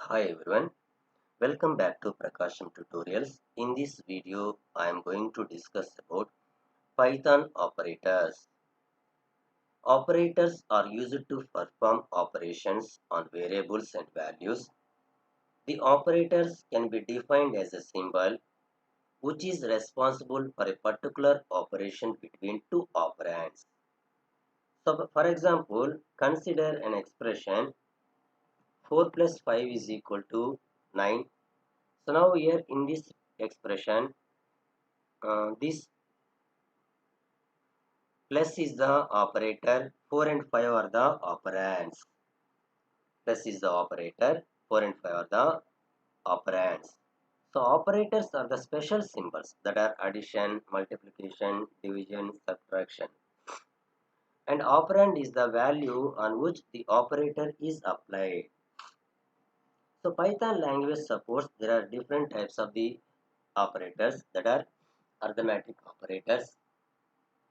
Hi everyone, welcome back to PRAKASAM tutorials. In this video, I am going to discuss about Python operators. Operators are used to perform operations on variables and values. The operators can be defined as a symbol which is responsible for a particular operation between two operands. So, for example, consider an expression 4 plus 5 is equal to 9. So now here in this expression, this plus is the operator, 4 and 5 are the operands. Plus is the operator, 4 and 5 are the operands. So operators are the special symbols that are addition, multiplication, division, subtraction. And operand is the value on which the operator is applied. So Python language supports there are different types of the operators that are arithmetic operators,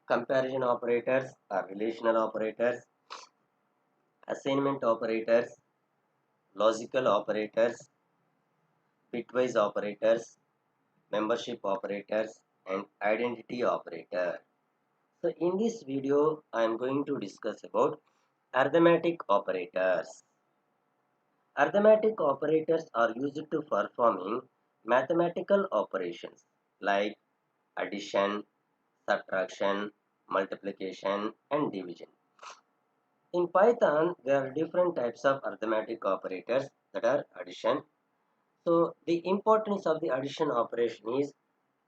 comparison operators or relational operators, assignment operators, logical operators, bitwise operators, membership operators, and identity operator. So in this video, I am going to discuss about arithmetic operators. Arithmetic operators are used to performing mathematical operations like addition, subtraction, multiplication, and division. In Python, there are different types of arithmetic operators that are addition. So the importance of the addition operation is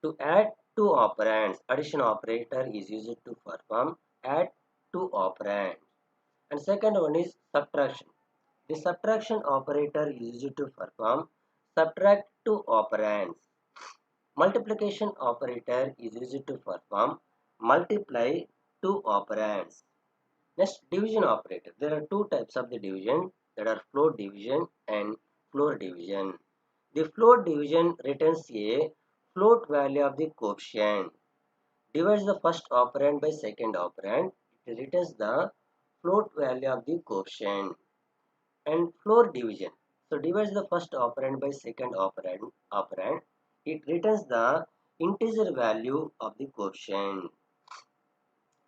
to add two operands. Addition operator is used to perform add two operands. And second one is subtraction. The subtraction operator is used to perform subtract two operands. Multiplication operator is used to perform multiply two operands. Next, division operator. There are two types of the division that are float division and floor division. The float division returns a float value of the quotient. Divides the first operand by second operand. It returns the float value of the quotient. And floor division. So divides the first operand by second operand. It returns the integer value of the quotient.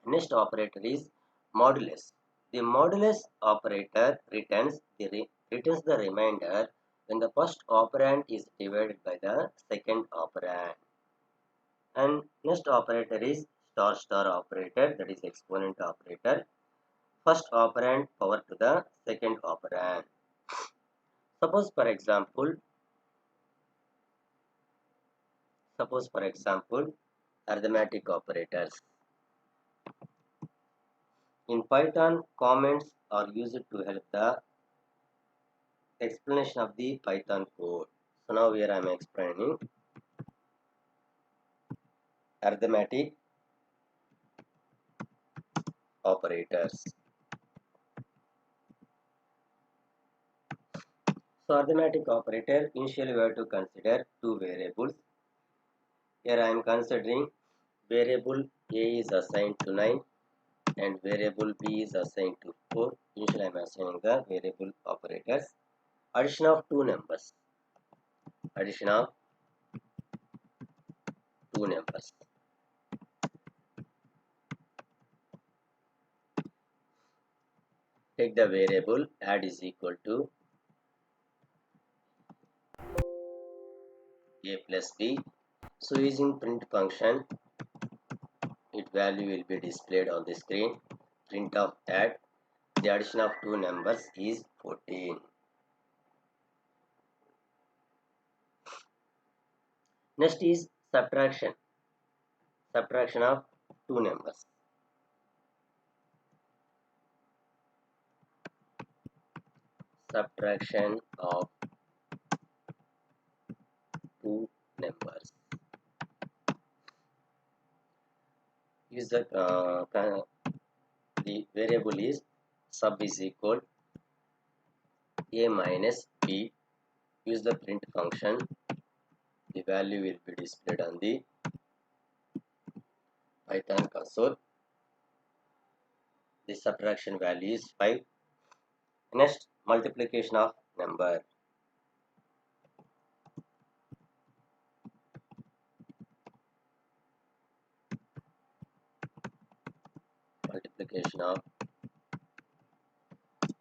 Next operator is modulus. The modulus operator returns the remainder when the first operand is divided by the second operand. And next operator is star star operator, that is exponent operator. First operand power to the second operand. Suppose for example arithmetic operators. In Python, comments are used to help the explanation of the Python code. So now here I am explaining arithmetic operators. So arithmetic operator, initially we have to consider two variables. Here I am considering variable A is assigned to 9 and variable B is assigned to 4. Initially I am assigning the variable operators. Addition of two numbers. Addition of two numbers. Take the variable add is equal to A plus B. So using print function, its value will be displayed on the screen. Print of add. The addition of two numbers is 14. Next is subtraction. Subtraction of two numbers. Subtraction of two numbers. Use the variable is sub is equal A minus B. Use the print function. The value will be displayed on the Python console. The subtraction value is 5. Next, multiplication of number. multiplication of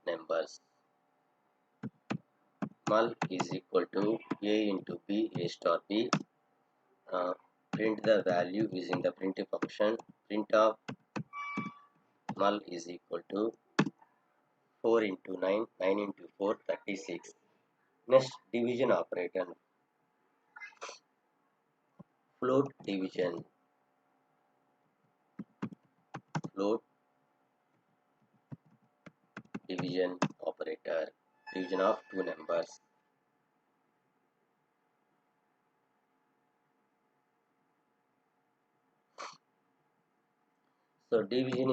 numbers. Mul is equal to a into b, a star b. Print the value using the printf function. Print of mul is equal to 4 into 9, 9 into 4, 36. Next, division operator. Float division. Float division operator. Division of two numbers. So division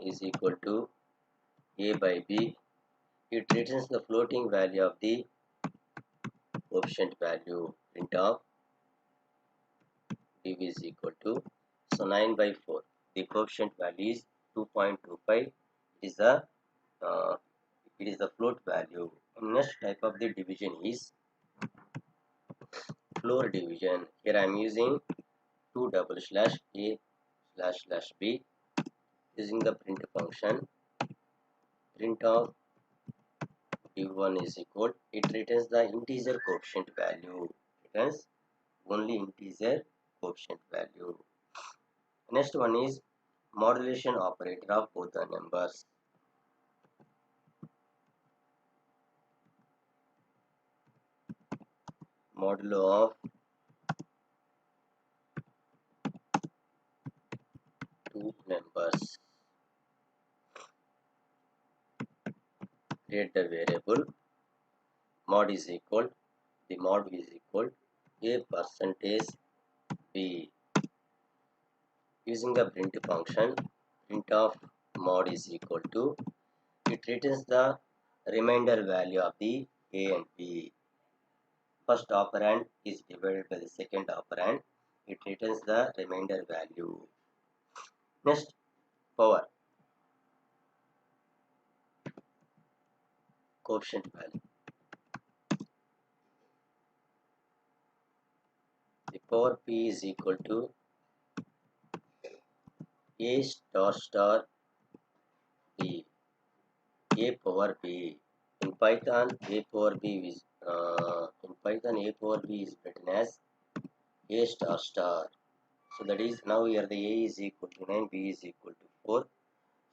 is equal to a by b. It returns the floating value of the coefficient value. Print of div is equal to, so 9 by 4. The coefficient value is 2.25. Uh, it is the float value. Next type of the division is floor division. Here I am using 2 double slash a slash slash b. Using the print function. Print of div1 is equal. It returns the integer coefficient value. Returns only integer coefficient value. Next one is modulation operator of both the numbers. Modulo of two numbers. Create the variable mod is equal. The mod is equal a percentage b. Using the print function, print of mod is equal to, it returns the remainder value of the a and b. First operand is divided by the second operand. It returns the remainder value. Next, power coefficient value. The power p is equal to a star star b. A power b. In Python, a power b is written as a star star. So that is, now here the a is equal to 9, b is equal to 4.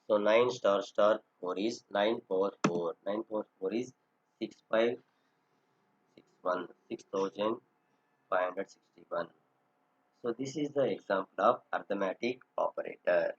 So 9 star star 4 is 9 power 4. 9 power 4 is 6561, 6561. So this is the example of arithmetic operator.